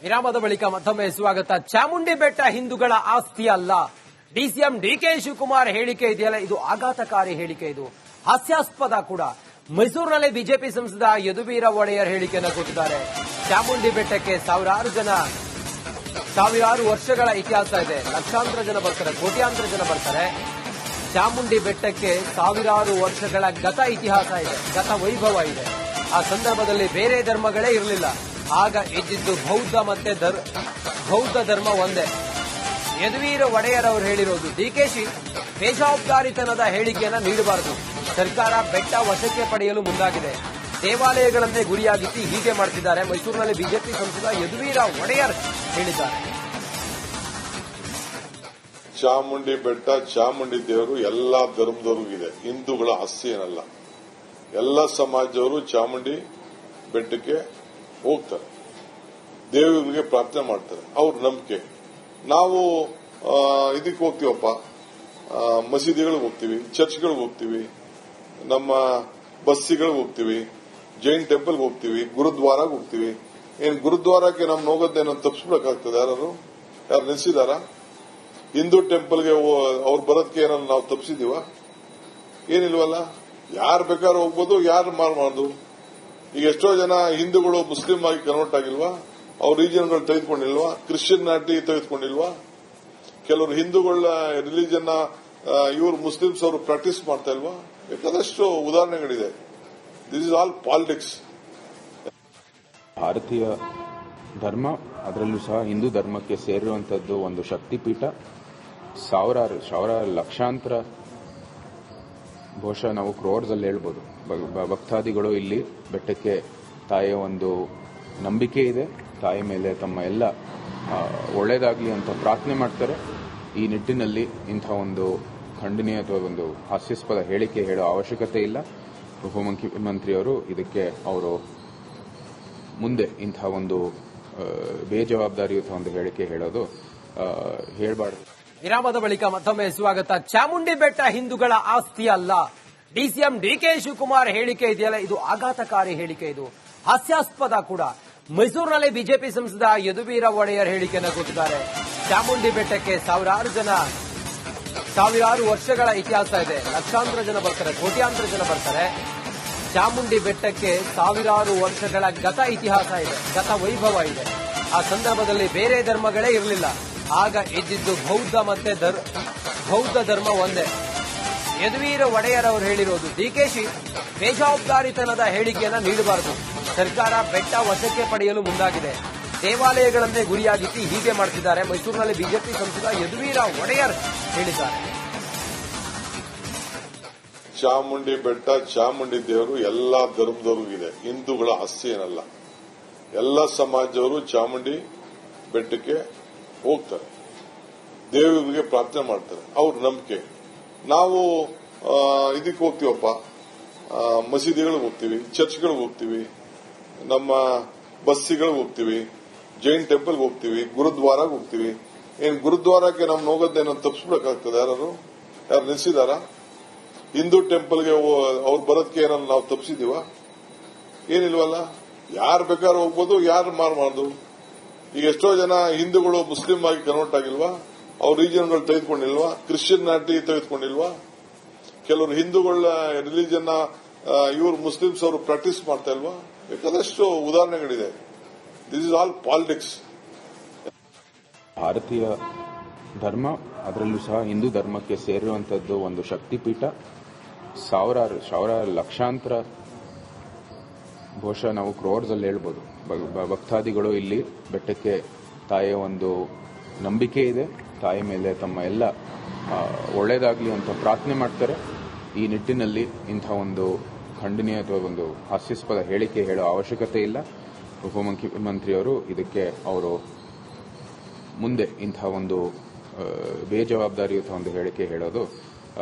ವಿರಾಮದ ಬಳಿಕ ಮತ್ತೊಮ್ಮೆ ಸ್ವಾಗತ. ಚಾಮುಂಡಿ ಬೆಟ್ಟ ಹಿಂದೂಗಳ ಆಸ್ತಿ ಅಲ್ಲ. ಡಿಸಿಎಂ ಡಿಕೆ ಶಿವಕುಮಾರ್ ಹೇಳಿಕೆ ಇದೆಯಲ್ಲ, ಇದು ಆಘಾತಕಾರಿ ಹೇಳಿಕೆ, ಇದು ಹಾಸ್ಯಾಸ್ಪದ ಕೂಡ. ಮೈಸೂರಿನಲ್ಲಿ ಬಿಜೆಪಿ ಸಂಸದ ಯದುವೀರ ಒಡೆಯರ್ ಹೇಳಿಕೆಯನ್ನು ಕೊಟ್ಟಿದ್ದಾರೆ. ಚಾಮುಂಡಿ ಬೆಟ್ಟಕ್ಕೆ ಸಾವಿರಾರು ವರ್ಷಗಳ ಇತಿಹಾಸ ಇದೆ. ಲಕ್ಷಾಂತರ ಜನ ಬರ್ತಾರೆ, ಕೋಟ್ಯಾಂತರ ಜನ ಬರ್ತಾರೆ. ಚಾಮುಂಡಿ ಬೆಟ್ಟಕ್ಕೆ ಸಾವಿರಾರು ವರ್ಷಗಳ ಗತ ಇತಿಹಾಸ ಇದೆ, ಗತ ವೈಭವ ಇದೆ. ಆ ಸಂದರ್ಭದಲ್ಲಿ ಬೇರೆ ಧರ್ಮಗಳೇ ಇರಲಿಲ್ಲ. ಆಗ ಇದ್ದಿದ್ದು ಬೌದ್ಧ ಧರ್ಮ ಒಂದೇ. ಯದುವೀರ ಒಡೆಯರ್ ಅವರು ಹೇಳಿರೋದು. ಡಿಕೆಶಿ ಬೇಜವಾಬ್ದಾರಿತನದ ಹೇಳಿಕೆಯನ್ನ ನೀಡಬಾರದು. ಸರ್ಕಾರ ಬೆಟ್ಟ ವಶಕ್ಕೆ ಪಡೆಯಲು ಮುಂದಾಗಿದೆ. ದೇವಾಲಯಗಳನ್ನೇ ಗುರಿಯಾಗಿಸಿ ಹೀಗೆ ಮಾಡ್ತಿದ್ದಾರೆ. ಮೈಸೂರಿನಲ್ಲಿ ಬಿಜೆಪಿ ಸಂಸದ ಯದುವೀರ ಒಡೆಯರ್ ಹೇಳಿದ್ದಾರೆ. ಚಾಮುಂಡಿ ಬೆಟ್ಟ, ಚಾಮುಂಡಿ ದೇವರು ಎಲ್ಲಾ ಧರ್ಮದವ್ರಿಗಿದೆ, ಹಿಂದೂಗಳ ಆಸ್ತಿ ಏನಲ್ಲ. ಎಲ್ಲ ಸಮಾಜದವರು ಚಾಮುಂಡಿ ಬೆಟ್ಟಕ್ಕೆ ಹೋಗ್ತಾರೆ, ದೇವರಿಗೆ ಪ್ರಾರ್ಥನೆ ಮಾಡ್ತಾರೆ, ಅವ್ರ ನಂಬಿಕೆ. ನಾವು ಇದಕ್ಕೆ ಹೋಗ್ತೀವಪ್ಪ, ಮಸೀದಿಗಳಿಗೆ ಹೋಗ್ತೀವಿ, ಚರ್ಚ್ಗಳಿಗೆ ಹೋಗ್ತೀವಿ, ನಮ್ಮ ಬಸ್ಸಿಗಳಿಗೆ ಹೋಗ್ತೀವಿ, ಜೈನ್ ಟೆಂಪಲ್ಗೆ ಹೋಗ್ತೀವಿ, ಗುರುದ್ವಾರಾಗ ಹೋಗ್ತೀವಿ. ಏನ್ ಗುರುದ್ವಾರಕ್ಕೆ ನಮ್ಗೆ ಹೋಗೋದೇನೋ ತಪ್ಪಿಸ್ಬೇಕಾಗ್ತದೆ? ಯಾರು ನಿಲ್ಸಿದಾರ? ಹಿಂದೂ ಟೆಂಪಲ್ಗೆ ಅವ್ರು ಬರೋದಕ್ಕೆ ಏನಾದ್ರು ನಾವು ತಪ್ಪಿಸಿದೀವ? ಏನಿಲ್ವಲ್ಲ. ಯಾರು ಬೇಕಾದ್ರೂ ಹೋಗ್ಬೋದು, ಯಾರು ಮಾಡಬಾರ್ದು. ಈಗ ಎಷ್ಟೋ ಜನ ಹಿಂದೂಗಳು ಮುಸ್ಲಿಂ ಆಗಿ ಕನ್ವರ್ಟ್ ಆಗಿಲ್ವಾ? ಅವ್ರ ರೀಜನ್ಗಳು ತೆಗೆದುಕೊಂಡಿಲ್ವಾ? ಕ್ರಿಶ್ಚಿಯನ್ನಿಟಿ ತೆಗೆದುಕೊಂಡಿಲ್ವಾ? ಕೆಲವರು ಹಿಂದೂಗಳ ರಿಲಿಜನ್ ಇವರು ಮುಸ್ಲಿಮ್ಸ್ ಅವರು ಪ್ರಾಕ್ಟೀಸ್ ಮಾಡ್ತಾ ಇಲ್ವಾ? ಬೇಕಾದಷ್ಟು ಉದಾಹರಣೆಗಳಿದೆ. This is all politics. ಭಾರತೀಯ ಧರ್ಮ, ಅದರಲ್ಲೂ ಸಹ ಹಿಂದೂ ಧರ್ಮಕ್ಕೆ ಸೇರಿರುವಂತದ್ದು ಒಂದು ಶಕ್ತಿಪೀಠ. ಸಾವಿರಾರು ಲಕ್ಷಾಂತರ, ಬಹುಶಃ ನಾವು ಕ್ರೋರ್ಸ್ ಅಲ್ಲಿ ಹೇಳ್ಬೋದು, ಭಕ್ತಾದಿಗಳು ಇಲ್ಲಿ ಬೆಟ್ಟಕ್ಕೆ ತಾಯಿಯ ಒಂದು ನಂಬಿಕೆ ಇದೆ. ತಾಯಿ ಮೇಲೆ ತಮ್ಮ ಎಲ್ಲ ಒಳ್ಳೇದಾಗ್ಲಿ ಅಂತ ಪ್ರಾರ್ಥನೆ ಮಾಡ್ತಾರೆ. ಈ ನಿಟ್ಟಿನಲ್ಲಿ ಇಂಥ ಒಂದು ಖಂಡನೀಯ ಅಥವಾ ಒಂದು ಹಾಸ್ಯಾಸ್ಪದ ಹೇಳಿಕೆ ಹೇಳೋ ಅವಶ್ಯಕತೆ ಇಲ್ಲ. ಉಪಮುಖ್ಯಮಂತ್ರಿಯವರು ಇದಕ್ಕೆ ಅವರು ಮುಂದೆ ಇಂಥ ಒಂದು ಬೇಜವಾಬ್ದಾರಿಯುತ ಒಂದು ಹೇಳಿಕೆ ಹೇಳೋದು ಹೇಳಬಾರ್ದು. ವಿರಾಮದ ಬಳಿಕ ಮತ್ತೊಮ್ಮೆ ಸ್ವಾಗತ. ಚಾಮುಂಡಿ ಬೆಟ್ಟ ಹಿಂದೂಗಳ ಆಸ್ತಿ ಅಲ್ಲ. ಡಿಸಿಎಂ ಡಿಕೆ ಶಿವಕುಮಾರ್ ಹೇಳಿಕೆ ಇದೆಯಲ್ಲ, ಇದು ಆಘಾತಕಾರಿ ಹೇಳಿಕೆ, ಇದು ಹಾಸ್ಯಾಸ್ಪದ ಕೂಡ. ಮೈಸೂರಿನಲ್ಲಿ ಬಿಜೆಪಿ ಸಂಸದ ಯದುವೀರ ಒಡೆಯರ್ ಹೇಳಿಕೆಯನ್ನು ಕೊಟ್ಟಿದ್ದಾರೆ. ಚಾಮುಂಡಿ ಬೆಟ್ಟಕ್ಕೆ ಸಾವಿರಾರು ವರ್ಷಗಳ ಇತಿಹಾಸ ಇದೆ. ಲಕ್ಷಾಂತರ ಜನ ಬರ್ತಾರೆ, ಕೋಟ್ಯಾಂತರ ಜನ ಬರ್ತಾರೆ. ಚಾಮುಂಡಿ ಬೆಟ್ಟಕ್ಕೆ ಸಾವಿರಾರು ವರ್ಷಗಳ ಗತ ಇತಿಹಾಸ ಇದೆ, ಗತ ವೈಭವ ಇದೆ. ಆ ಸಂದರ್ಭದಲ್ಲಿ ಬೇರೆ ಧರ್ಮಗಳೇ ಇರಲಿಲ್ಲ. ಆಗ ಇದ್ದಿದ್ದು ಬೌದ್ಧ ಧರ್ಮ ಒಂದೇ. ಯದುವೀರ ಒಡೆಯರ್ ಅವರು ಹೇಳಿರೋದು. ಡಿಕೆಶಿ ಬೇಜವಾಬ್ದಾರಿತನದ ಹೇಳಿಕೆಯನ್ನ ನೀಡಬಾರದು. ಸರ್ಕಾರ ಬೆಟ್ಟ ವಶಕ್ಕೆ ಪಡೆಯಲು ಮುಂದಾಗಿದೆ. ದೇವಾಲಯಗಳನ್ನೇ ಗುರಿಯಾಗಿಸಿ ಹೀಗೆ ಮಾಡ್ತಿದ್ದಾರೆ. ಮೈಸೂರಿನಲ್ಲಿ ಬಿಜೆಪಿ ಸಂಸದ ಯದುವೀರ ಒಡೆಯರ್ ಹೇಳಿದ್ದಾರೆ. ಚಾಮುಂಡಿ ಬೆಟ್ಟ, ಚಾಮುಂಡಿ ದೇವರು ಎಲ್ಲಾ ಧರ್ಮದವ್ರಿಗಿದೆ, ಹಿಂದೂಗಳ ಆಸ್ತಿ ಏನಲ್ಲ. ಎಲ್ಲ ಸಮಾಜದವರು ಚಾಮುಂಡಿ ಬೆಟ್ಟಕ್ಕೆ ಹೋಗ್ತಾರೆ, ದೇವರಿಗೆ ಪ್ರಾರ್ಥನೆ ಮಾಡ್ತಾರೆ, ಅವ್ರ ನಂಬಿಕೆ. ನಾವು ಇದಕ್ಕೆ ಹೋಗ್ತೀವಪ್ಪ, ಮಸೀದಿಗಳಿಗೆ ಹೋಗ್ತೀವಿ, ಚರ್ಚ್ಗಳಿಗೆ ಹೋಗ್ತೀವಿ, ನಮ್ಮ ಬಸ್ಸಿಗಳಿಗೆ ಹೋಗ್ತೀವಿ, ಜೈನ್ ಟೆಂಪಲ್ಗೆ ಹೋಗ್ತೀವಿ, ಗುರುದ್ವಾರಾಗ ಹೋಗ್ತೀವಿ. ಏನ್ ಗುರುದ್ವಾರಕ್ಕೆ ನಮ್ಗೆ ಹೋಗೋದೇನೋ ತಪ್ಪಿಸ್ಬೇಕಾಗ್ತದೆ? ಯಾರು ನಿಲ್ಸಿದಾರ? ಹಿಂದೂ ಟೆಂಪಲ್ಗೆ ಅವ್ರು ಬರೋದಕ್ಕೆ ಏನಾದ್ರು ನಾವು ತಪ್ಪಿಸಿದೀವ? ಏನಿಲ್ವಲ್ಲ. ಯಾರು ಬೇಕಾದ್ರೂ ಹೋಗ್ಬೋದು, ಯಾರು ಮಾಡಬಾರ್ದು. ಈಗ ಎಷ್ಟೋ ಜನ ಹಿಂದೂಗಳು ಮುಸ್ಲಿಂ ಆಗಿ ಕನ್ವರ್ಟ್ ಆಗಿಲ್ವಾ? ಅವ್ರ ರೀಜನ್ಗಳು ತೆಗೆದುಕೊಂಡಿಲ್ವಾ? ಕ್ರಿಶ್ಚಿಯನ್ನಿಟಿ ತೆಗೆದುಕೊಂಡಿಲ್ವಾ? ಕೆಲವರು ಹಿಂದೂಗಳ ರಿಲಿಜನ್ ಇವರು ಮುಸ್ಲಿಮ್ಸ್ ಅವರು ಪ್ರಾಕ್ಟೀಸ್ ಮಾಡ್ತಾ ಇಲ್ವಾ? ಬೇಕಾದಷ್ಟು ಉದಾಹರಣೆಗಳಿದೆ. This is all politics. ಭಾರತೀಯ ಧರ್ಮ, ಅದರಲ್ಲೂ ಸಹ ಹಿಂದೂ ಧರ್ಮಕ್ಕೆ ಸೇರಿರುವಂತದ್ದು ಒಂದು ಶಕ್ತಿಪೀಠ. ಸಾವಿರಾರು ಲಕ್ಷಾಂತರ, ಬಹುಶಃ ನಾವು ಕ್ರೋರ್ಸ್ ಅಲ್ಲಿ ಹೇಳ್ಬೋದು, ಭಕ್ತಾದಿಗಳು ಇಲ್ಲಿ ಬೆಟ್ಟಕ್ಕೆ ತಾಯಿಯ ಒಂದು ನಂಬಿಕೆ ಇದೆ. ತಾಯಿ ಮೇಲೆ ತಮ್ಮ ಎಲ್ಲ ಒಳ್ಳೇದಾಗ್ಲಿ ಅಂತ ಪ್ರಾರ್ಥನೆ ಮಾಡ್ತಾರೆ. ಈ ನಿಟ್ಟಿನಲ್ಲಿ ಇಂಥ ಒಂದು ಖಂಡನೀಯ ಅಥವಾ ಒಂದು ಹಾಸ್ಯಾಸ್ಪದ ಹೇಳಿಕೆ ಹೇಳೋ ಅವಶ್ಯಕತೆ ಇಲ್ಲ. ಉಪಮುಖ್ಯಮಂತ್ರಿಯವರು ಇದಕ್ಕೆ ಅವರು ಮುಂದೆ ಇಂಥ ಒಂದು ಬೇಜವಾಬ್ದಾರಿಯುತ ಒಂದು ಹೇಳಿಕೆ ಹೇಳೋದು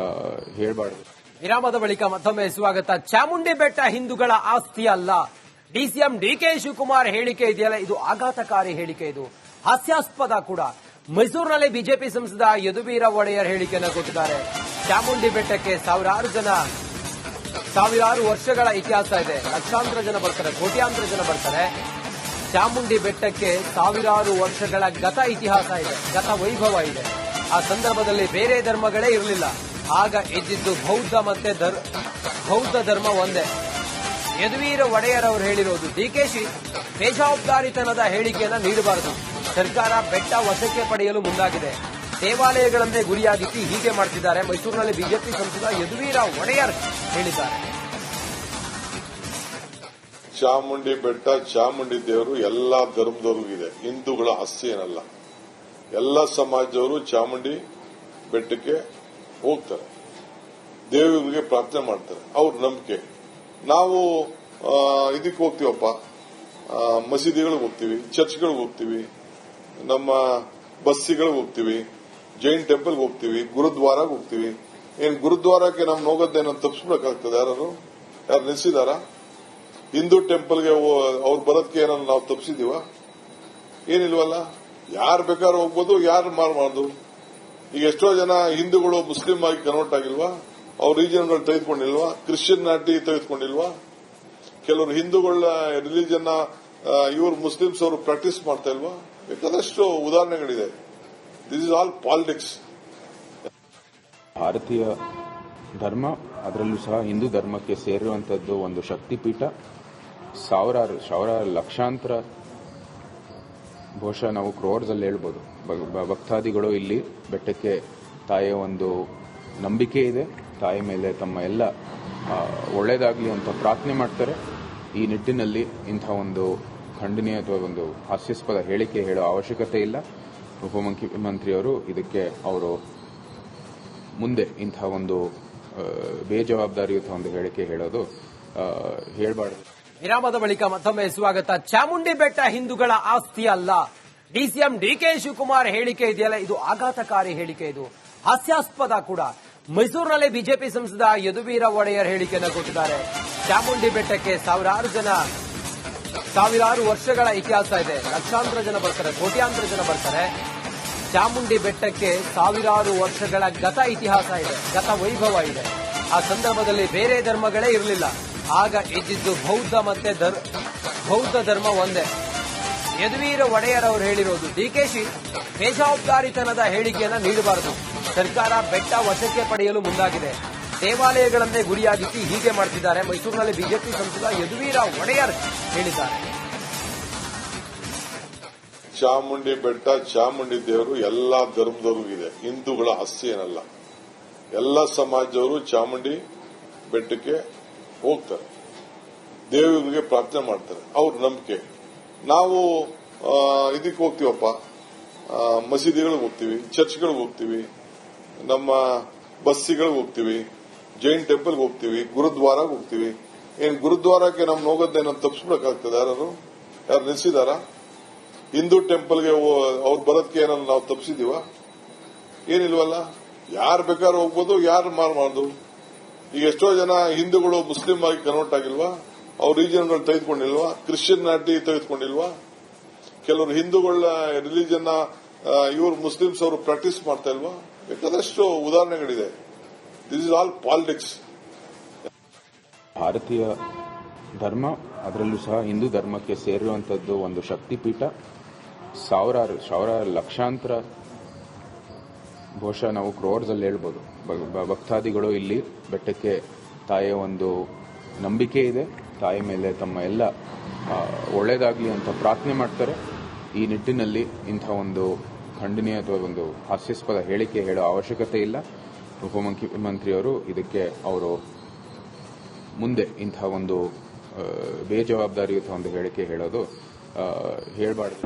ಹೇಳಬಾರ್ದು. ವಿರಾಮದ ಬಳಿಕ ಮತ್ತೊಮ್ಮೆ ಸ್ವಾಗತ. ಚಾಮುಂಡಿ ಬೆಟ್ಟ ಹಿಂದೂಗಳ ಆಸ್ತಿ ಅಲ್ಲ. ಡಿಸಿಎಂ ಡಿಕೆ ಶಿವಕುಮಾರ್ ಹೇಳಿಕೆ ಇದೆಯಲ್ಲ, ಇದು ಆಘಾತಕಾರಿ ಹೇಳಿಕೆ, ಇದು ಹಾಸ್ಯಾಸ್ಪದ ಕೂಡ. ಮೈಸೂರಿನಲ್ಲಿ ಬಿಜೆಪಿ ಸಂಸದ ಯದುವೀರ ಒಡೆಯರ್ ಹೇಳಿಕೆಯನ್ನು ಕೊಟ್ಟಿದ್ದಾರೆ. ಚಾಮುಂಡಿ ಬೆಟ್ಟಕ್ಕೆ ಸಾವಿರಾರು ವರ್ಷಗಳ ಇತಿಹಾಸ ಇದೆ. ಲಕ್ಷಾಂತರ ಜನ ಬರ್ತಾರೆ, ಕೋಟ್ಯಾಂತರ ಜನ ಬರ್ತಾರೆ. ಚಾಮುಂಡಿ ಬೆಟ್ಟಕ್ಕೆ ಸಾವಿರಾರು ವರ್ಷಗಳ ಗತ ಇತಿಹಾಸ ಇದೆ, ಗತ ವೈಭವ ಇದೆ. ಆ ಸಂದರ್ಭದಲ್ಲಿ ಬೇರೆ ಧರ್ಮಗಳೇ ಇರಲಿಲ್ಲ. ಆಗ ಇದ್ದಿದ್ದು ಬೌದ್ಧ ಧರ್ಮ ಒಂದೇ. ಯದುವೀರ ಒಡೆಯರ್ ಅವರು ಹೇಳಿರೋದು, ಡಿಕೆಶಿ ಬೇಜವಾಬ್ದಾರಿತನದ ಹೇಳಿಕೆಯನ್ನ ನೀಡಬಾರದು. ಸರ್ಕಾರ ಬೆಟ್ಟ ವಶಕ್ಕೆ ಪಡೆಯಲು ಮುಂದಾಗಿದೆ. ದೇವಾಲಯಗಳನ್ನೇ ಗುರಿಯಾಗಿಸಿ ಹೀಗೆ ಮಾಡ್ತಿದ್ದಾರೆ. ಮೈಸೂರಿನಲ್ಲಿ ಬಿಜೆಪಿ ಸಂಸದ ಯದುವೀರ ಒಡೆಯರ್ ಹೇಳಿದ್ದಾರೆ. ಚಾಮುಂಡಿ ಬೆಟ್ಟ, ಚಾಮುಂಡಿ ದೇವರು ಎಲ್ಲಾ ಧರ್ಮದವ್ರಿಗೂ ಇದೆ, ಹಿಂದೂಗಳ ಆಸ್ತಿ ಏನಲ್ಲ. ಎಲ್ಲ ಸಮಾಜದವರು ಚಾಮುಂಡಿ ಬೆಟ್ಟಕ್ಕೆ ಹೋಗ್ತಾರೆ, ದೇವರಿಗೆ ಪ್ರಾರ್ಥನೆ ಮಾಡ್ತಾರೆ, ಅವ್ರ ನಂಬಿಕೆ. ನಾವು ಇದಕ್ಕೆ ಹೋಗ್ತೀವಪ್ಪ, ಮಸೀದಿಗಳಿಗೆ ಹೋಗ್ತೀವಿ, ಚರ್ಚ್ಗಳಿಗೆ ಹೋಗ್ತೀವಿ, ನಮ್ಮ ಬಸ್ಸಿಗಳಿಗೆ ಹೋಗ್ತೀವಿ, ಜೈನ್ ಟೆಂಪಲ್ಗೆ ಹೋಗ್ತೀವಿ, ಗುರುದ್ವಾರಾಗ ಹೋಗ್ತೀವಿ. ಏನ್ ಗುರುದ್ವಾರಕ್ಕೆ ನಮ್ಗೆ ಹೋಗೋದೇನೋ ತಪ್ಪಿಸ್ಬೇಕಾಗ್ತದೆ? ಯಾರು ನಿಲ್ಸಿದಾರ? ಹಿಂದೂ ಟೆಂಪಲ್ಗೆ ಅವ್ರು ಬರೋದಕ್ಕೆ ಏನಾದ್ರು ನಾವು ತಪ್ಪಿಸಿದೀವ? ಏನಿಲ್ವಲ್ಲ. ಯಾರು ಬೇಕಾದ್ರೂ ಹೋಗ್ಬೋದು, ಯಾರು ಮಾಡಬಾರ್ದು. ಈಗ ಎಷ್ಟೋ ಜನ ಹಿಂದೂಗಳು ಮುಸ್ಲಿಂ ಆಗಿ ಕನ್ವರ್ಟ್ ಆಗಿಲ್ವಾ? ಅವ್ರ ರೀಜನ್ಗಳು ತೆಗೆದುಕೊಂಡಿಲ್ವಾ? ಕ್ರಿಶ್ಚಿಯನ್ ನಾಟಿ ತೆಗೆದುಕೊಂಡಿಲ್ವಾ? ಕೆಲವರು ಹಿಂದೂಗಳ ರಿಲಿಜನ್ ಇವರು ಮುಸ್ಲಿಮ್ಸ್ ಅವರು ಪ್ರಾಕ್ಟೀಸ್ ಮಾಡ್ತಾ ಇಲ್ವಾ? ಬೇಕಾದಷ್ಟು ಉದಾಹರಣೆಗಳಿದೆ. This is all politics. ಭಾರತೀಯ ಧರ್ಮ, ಅದರಲ್ಲೂ ಸಹ ಹಿಂದೂ ಧರ್ಮಕ್ಕೆ ಸೇರಿರುವಂತದ್ದು ಒಂದು ಶಕ್ತಿಪೀಠ. ಸಾವಿರಾರು ಲಕ್ಷಾಂತರ, ಬಹುಶಃ ನಾವು ಕ್ರೋರ್ಸ್ ಅಲ್ಲಿ ಹೇಳ್ಬೋದು, ಭಕ್ತಾದಿಗಳು ಇಲ್ಲಿ ಬೆಟ್ಟಕ್ಕೆ ತಾಯಿಯ ಒಂದು ನಂಬಿಕೆ ಇದೆ. ತಾಯಿ ಮೇಲೆ ತಮ್ಮ ಎಲ್ಲ ಒಳ್ಳೇದಾಗಲಿ ಅಂತ ಪ್ರಾರ್ಥನೆ ಮಾಡ್ತಾರೆ. ಈ ನಿಟ್ಟಿನಲ್ಲಿ ಇಂಥ ಒಂದು ಖಂಡನೀಯ ಅಥವಾ ಒಂದು ಹಾಸ್ಯಾಸ್ಪದ ಹೇಳಿಕೆ ಹೇಳೋ ಅವಶ್ಯಕತೆ ಇಲ್ಲ. ಉಪಮುಖ್ಯಮಂತ್ರಿಯವರು ಇದಕ್ಕೆ ಅವರು ಮುಂದೆ ಇಂಥ ಒಂದು ಬೇಜವಾಬ್ದಾರಿಯುತ ಒಂದು ಹೇಳಿಕೆ ಹೇಳೋದು ಹೇಳಬಾರ್ದು. ವಿರಾಮದ ಬಳಿಕ ಮತ್ತೊಮ್ಮೆ ಸ್ವಾಗತ. ಚಾಮುಂಡಿ ಬೆಟ್ಟ ಹಿಂದೂಗಳ ಆಸ್ತಿ ಅಲ್ಲ. ಡಿಸಿಎಂ ಡಿಕೆ ಶಿವಕುಮಾರ್ ಹೇಳಿಕೆ ಇದೆಯಲ್ಲ, ಇದು ಆಘಾತಕಾರಿ ಹೇಳಿಕೆ, ಇದು ಹಾಸ್ಯಾಸ್ಪದ ಕೂಡ. ಮೈಸೂರಿನಲ್ಲಿ ಬಿಜೆಪಿ ಸಂಸದ ಯದುವೀರ ಒಡೆಯರ್ ಹೇಳಿಕೆಯನ್ನು ಕೊಟ್ಟಿದ್ದಾರೆ. ಚಾಮುಂಡಿ ಬೆಟ್ಟಕ್ಕೆ ಸಾವಿರಾರು ವರ್ಷಗಳ ಇತಿಹಾಸ ಇದೆ, ಲಕ್ಷಾಂತರ ಜನ ಬರ್ತಾರೆ, ಕೋಟ್ಯಾಂತರ ಜನ ಬರ್ತಾರೆ. ಚಾಮುಂಡಿ ಬೆಟ್ಟಕ್ಕೆ ಸಾವಿರಾರು ವರ್ಷಗಳ ಗತ ಇತಿಹಾಸ ಇದೆ, ಗತ ವೈಭವ ಇದೆ. ಆ ಸಂದರ್ಭದಲ್ಲಿ ಬೇರೆ ಧರ್ಮಗಳೇ ಇರಲಿಲ್ಲ. ಆಗ ಇದ್ದಿದ್ದು ಬೌದ್ಧ ಧರ್ಮ ಒಂದೇ. ಯದುವೀರ ಒಡೆಯರ್ ಅವರು ಹೇಳಿರೋದು, ಡಿಕೆಶಿ ಬೇಜವಾಬ್ದಾರಿತನದ ಹೇಳಿಕೆಯನ್ನ ನೀಡಬಾರದು. ಸರ್ಕಾರ ಬೆಟ್ಟ ವಶಕ್ಕೆ ಪಡೆಯಲು ಮುಂದಾಗಿದೆ. ದೇವಾಲಯಗಳನ್ನೇ ಗುರಿಯಾಗಿಸಿ ಹೀಗೆ ಮಾಡ್ತಿದ್ದಾರೆ. ಮೈಸೂರಿನಲ್ಲಿ ಬಿಜೆಪಿ ಸಂಸದ ಯದುವೀರ ಒಡೆಯರ್ ಹೇಳಿದ್ದಾರೆ. ಚಾಮುಂಡಿ ಬೆಟ್ಟ, ಚಾಮುಂಡಿ ದೇವರು ಎಲ್ಲಾ ಧರ್ಮದವ್ರಿಗೂ ಇದೆ, ಹಿಂದೂಗಳ ಆಸ್ತಿ ಏನಲ್ಲ. ಎಲ್ಲ ಸಮಾಜದವರು ಚಾಮುಂಡಿ ಬೆಟ್ಟಕ್ಕೆ ಹೋಗ್ತಾರೆ, ದೇವರಿಗೆ ಪ್ರಾರ್ಥನೆ ಮಾಡ್ತಾರೆ, ಅವ್ರ ನಂಬಿಕೆ. ನಾವು ಇದಕ್ಕೆ ಹೋಗ್ತೀವಪ್ಪ, ಮಸೀದಿಗಳಿಗೆ ಹೋಗ್ತೀವಿ, ಚರ್ಚ್ಗಳಿಗೆ ಹೋಗ್ತೀವಿ, ನಮ್ಮ ಬಸ್ಸಿಗಳಿಗೆ ಹೋಗ್ತೀವಿ, ಜೈನ್ ಟೆಂಪಲ್ಗೆ ಹೋಗ್ತೀವಿ, ಗುರುದ್ವಾರಾಗ ಹೋಗ್ತೀವಿ. ಏನ್ ಗುರುದ್ವಾರಕ್ಕೆ ನಮ್ಗೆ ಹೋಗೋದೇನೋ ತಪ್ಪಿಸ್ಬೇಕಾಗ್ತದೆ? ಯಾರು ನಿಲ್ಸಿದಾರ? ಹಿಂದೂ ಟೆಂಪಲ್ಗೆ ಅವ್ರು ಬರೋದಕ್ಕೆ ಏನಾದ್ರು ನಾವು ತಪ್ಪಿಸಿದೀವ? ಏನಿಲ್ವಲ್ಲ. ಯಾರು ಬೇಕಾದ್ರೂ ಹೋಗ್ಬೋದು, ಯಾರು ಮಾಡಬಾರ್ದು. ಈಗ ಎಷ್ಟೋ ಜನ ಹಿಂದೂಗಳು ಮುಸ್ಲಿಂ ಆಗಿ ಕನ್ವರ್ಟ್ ಆಗಿಲ್ವಾ? ಅವ್ರ ರೀಜನ್ಗಳು ತೆಗೆದುಕೊಂಡಿಲ್ವಾ? ಕ್ರಿಶ್ಚಿಯನ್ ನಾಟಿ ತೆಗೆದುಕೊಂಡಿಲ್ವಾ? ಕೆಲವರು ಹಿಂದೂಗಳ ರಿಲಿಜನ್ ಇವರು ಮುಸ್ಲಿಮ್ಸ್ ಅವರು ಪ್ರಾಕ್ಟೀಸ್ ಮಾಡ್ತಾ ಇಲ್ವಾ? ಬೇಕಾದಷ್ಟು ಉದಾಹರಣೆಗಳಿದೆ. This is all politics. ಭಾರತೀಯ ಧರ್ಮ, ಅದರಲ್ಲೂ ಸಹ ಹಿಂದೂ ಧರ್ಮಕ್ಕೆ ಸೇರಿರುವಂತದ್ದು ಒಂದು ಶಕ್ತಿಪೀಠ. ಸಾವಿರಾರು ಲಕ್ಷಾಂತರ, ಬಹುಶಃ ನಾವು ಕ್ರೋರ್ಸ್ ಅಲ್ಲಿ ಹೇಳ್ಬೋದು, ಭಕ್ತಾದಿಗಳು ಇಲ್ಲಿ ಬೆಟ್ಟಕ್ಕೆ ತಾಯಿಯ ಒಂದು ನಂಬಿಕೆ ಇದೆ. ತಾಯಿ ಮೇಲೆ ತಮ್ಮ ಎಲ್ಲ ಒಳ್ಳೇದಾಗಲಿ ಅಂತ ಪ್ರಾರ್ಥನೆ ಮಾಡ್ತಾರೆ. ಈ ನಿಟ್ಟಿನಲ್ಲಿ ಇಂಥ ಒಂದು ಖಂಡನೀಯ ಅಥವಾ ಒಂದು ಹಾಸ್ಯಾಸ್ಪದ ಹೇಳಿಕೆ ಹೇಳೋ ಅವಶ್ಯಕತೆ ಇಲ್ಲ. ಉಪಮುಖ್ಯಮಂತ್ರಿಯವರು ಇದಕ್ಕೆ ಅವರು ಮುಂದೆ ಇಂಥ ಒಂದು ಬೇಜವಾಬ್ದಾರಿಯುತ ಒಂದು ಹೇಳಿಕೆ ಹೇಳೋದು ಹೇಳಬಾರ್ದು.